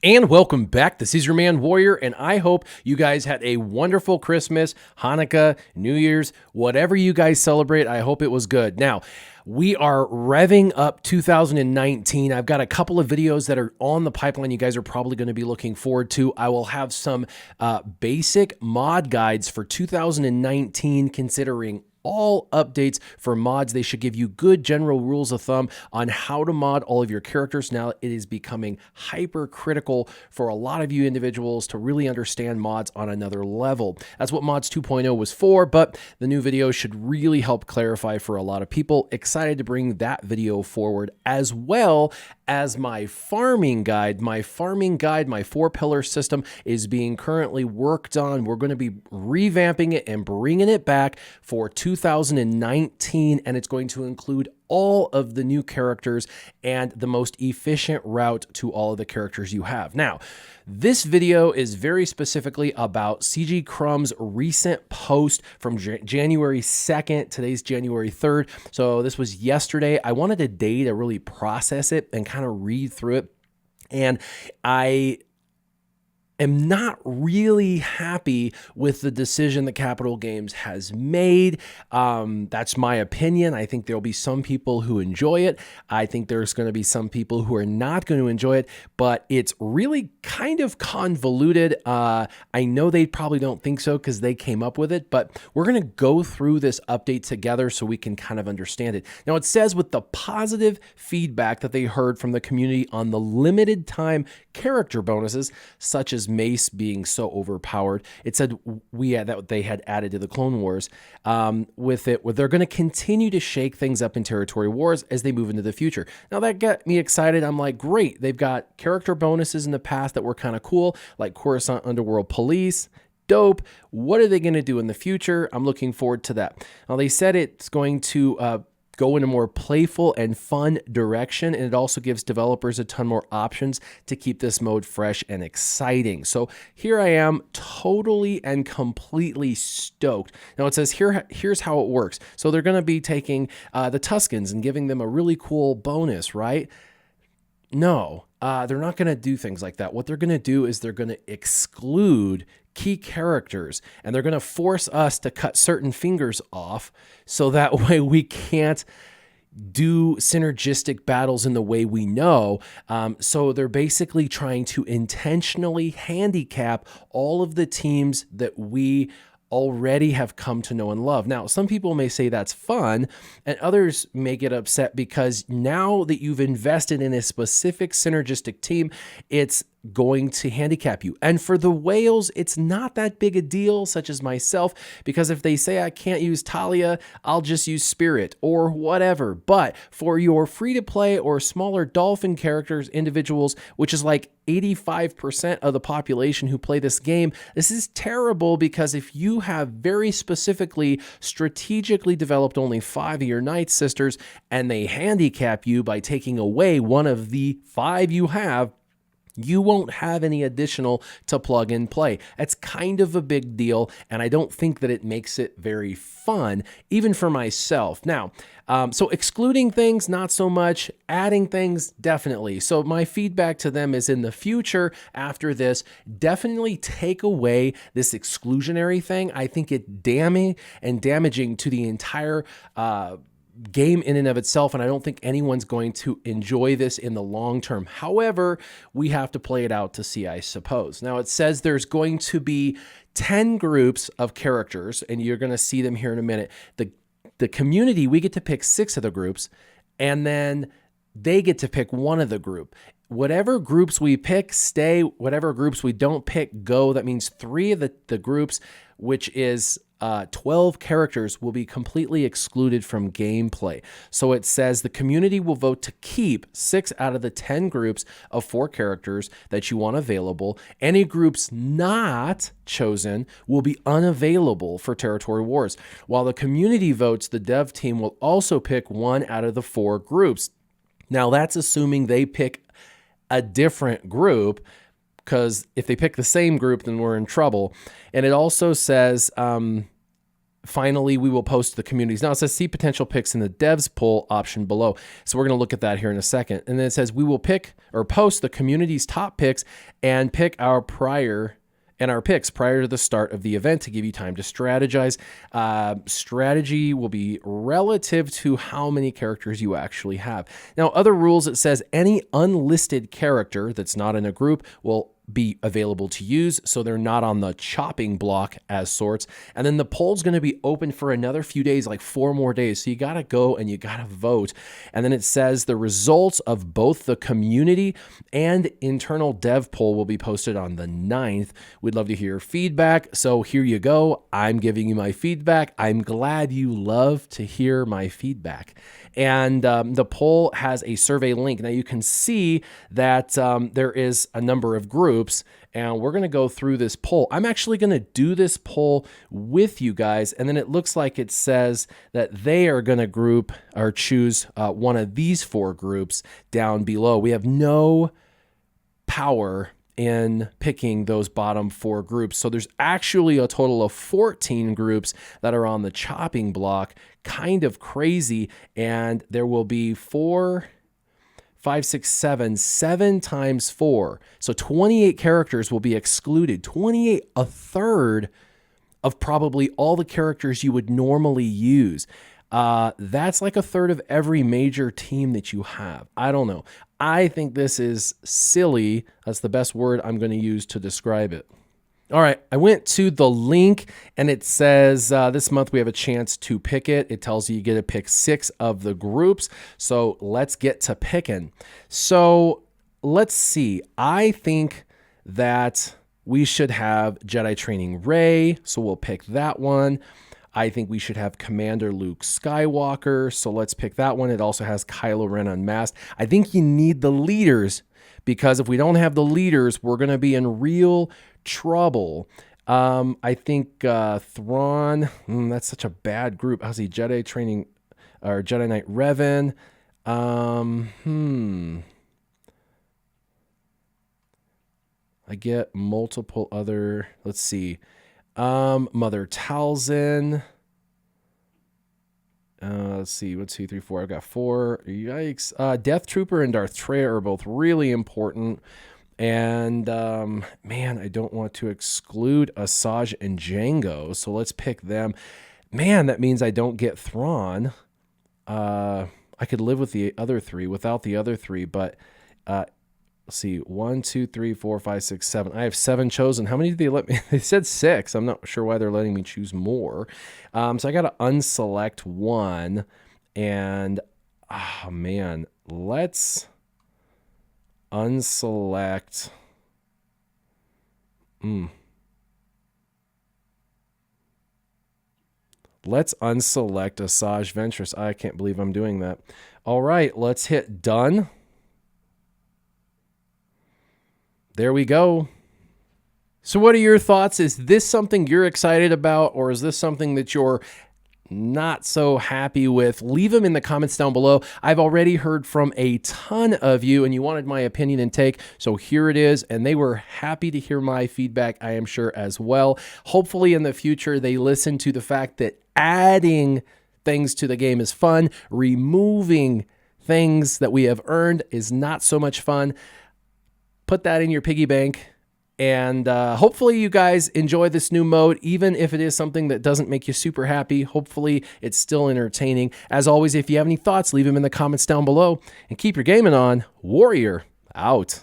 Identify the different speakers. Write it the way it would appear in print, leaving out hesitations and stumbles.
Speaker 1: And welcome back. This is your man Warrior, and I hope you guys had a wonderful Christmas, Hanukkah, New Year's, whatever you guys celebrate. I hope it was good. Now, we are revving up 2019. I've got a couple of videos that are on the pipeline you guys are probably going to be looking forward to. I will have some basic mod guides for 2019, considering all updates for mods. They should give you good general rules of thumb on how to mod all of your characters. Now it is becoming hypercritical for a lot of you individuals to really understand mods on another level. That's what Mods 2.0 was for, but the new video should really help clarify for a lot of people. Excited to bring that video forward, as well as my farming guide. My 4-pillar system is being currently worked on. We're going to be revamping it and bringing it back for 2019, and it's going to include all of the new characters and the most efficient route to all of the characters you have. Now, this video is very specifically about CG Crumb's recent post from January 2nd. Today's January 3rd. So this was yesterday. I wanted a day to really process it and kind of read through it. And I am not really happy with the decision that Capital Games has made. That's my opinion. I think there'll be some people who enjoy it. I think there's going to be some people who are not going to enjoy it, but it's really kind of convoluted. I know they probably don't think so because they came up with it, but we're going to go through this update together so we can kind of understand it. Now, it says with the positive feedback that they heard from the community on the limited time character bonuses, such as Mace being so overpowered, it said that they had added to the Clone Wars. With it, they're going to continue to shake things up in Territory Wars as they move into the future. Now that got me excited. I'm like, great. They've got character bonuses in the past that were kind of cool, like Coruscant Underworld Police. Dope. What are they going to do in the future? I'm looking forward to that. Now they said it's going to go in a more playful and fun direction, and it also gives developers a ton more options to keep this mode fresh and exciting. So here I am, totally and completely stoked. Now it says here's how it works. So they're going to be taking the Tuscans and giving them a really cool bonus, right? No, they're not going to do things like that. What they're going to do is they're going to exclude key characters, and they're going to force us to cut certain fingers off so that way we can't do synergistic battles in the way we know. So they're basically trying to intentionally handicap all of the teams that we already have come to know and love. Now, some people may say that's fun, and others may get upset because now that you've invested in a specific synergistic team, it's going to handicap you. And for the whales, it's not that big a deal, such as myself, because if they say I can't use Talia, I'll just use Spirit or whatever. But for your free-to-play or smaller dolphin characters, individuals, which is like 85% of the population who play this game, this is terrible, because if you have very specifically strategically developed only 5 of your Night Sisters and they handicap you by taking away one of the 5 you have, you won't have any additional to plug and play. That's kind of a big deal, and I don't think that it makes it very fun, even for myself. Now, so excluding things, not so much. Adding things, definitely. So my feedback to them is, in the future, after this, definitely take away this exclusionary thing. I think it damaging to the entire game in and of itself, and I don't think anyone's going to enjoy this in the long term. However, we have to play it out to see, I suppose. Now, it says there's going to be 10 groups of characters, and you're going to see them here in a minute. The community, we get to pick 6 of the groups, and then they get to pick one of the group. Whatever groups we pick, stay. Whatever groups we don't pick, go. That means 3 of the groups, which is 12 characters, will be completely excluded from gameplay. So it says the community will vote to keep 6 out of the 10 groups of 4 characters that you want available. Any groups not chosen will be unavailable for Territory Wars. While the community votes, the dev team will also pick 1 out of the 4 groups. Now, that's assuming they pick a different group, because if they pick the same group, then we're in trouble. And it also says finally, we will post the communities. Now it says see potential picks in the devs poll option below. So we're going to look at that here in a second. And then it says we will pick or post the community's top picks and pick our picks prior to the start of the event to give you time to strategize. Strategy will be relative to how many characters you actually have. Now, other rules, it says any unlisted character that's not in a group will be available to use, so they're not on the chopping block as sorts. And then the poll's going to be open for another few days, like 4 more days. So you got to go and you got to vote. And then it says the results of both the community and internal dev poll will be posted on the 9th. We'd love to hear your feedback. So here you go. I'm giving you my feedback. I'm glad you love to hear my feedback. And the poll has a survey link. Now you can see that there is a number of groups, and we're going to go through this poll. I'm actually going to do this poll with you guys, and then it looks like it says that they are going to group or choose one of these 4 groups down below. We have no power in picking those bottom 4 groups. So there's actually a total of 14 groups that are on the chopping block. Kind of crazy. And there will be 4, 5, 6, 7 times 4. So 28 characters will be excluded. 28, a third of probably all the characters you would normally use. That's like a third of every major team that you have. I don't know. I think this is silly. That's the best word I'm going to use to describe it. All right, I went to the link and it says this month we have a chance to pick it. It tells you get to pick 6 of the groups. So let's get to picking. So let's see. I think that we should have Jedi Training Rey. So we'll pick that one. I think we should have Commander Luke Skywalker. So let's pick that one. It also has Kylo Ren unmasked. I think you need the leaders, because if we don't have the leaders, we're going to be in real trouble. I think Thrawn, that's such a bad group. How's he? Jedi Training or Jedi Knight Revan. I get multiple other, let's see. Mother Talzin. Let's see. 1, 2, 3, 4. I've got 4. Yikes. Death Trooper and Darth Treya are both really important. And man, I don't want to exclude Asajj and Jango. So let's pick them. Man, that means I don't get Thrawn. I could live with the other 3 without the other 3, but let's see, 1, 2, 3, 4, 5, 6, 7. I have 7 chosen. How many did they let me? They said 6. I'm not sure why they're letting me choose more. So I got to unselect one. And, oh, man, let's unselect. Let's unselect Asajj Ventress. I can't believe I'm doing that. All right, let's hit done. There we go. So what are your thoughts? Is this something you're excited about, or is this something that you're not so happy with? Leave them in the comments down below. I've already heard from a ton of you, and you wanted my opinion and take, so here it is, and they were happy to hear my feedback, I am sure, as well. Hopefully in the future they listen to the fact that adding things to the game is fun. Removing things that we have earned is not so much fun. Put that in your piggy bank, and hopefully you guys enjoy this new mode, even if it is something that doesn't make you super happy. Hopefully it's still entertaining. As always, if you have any thoughts, leave them in the comments down below, and keep your gaming on. Warrior out.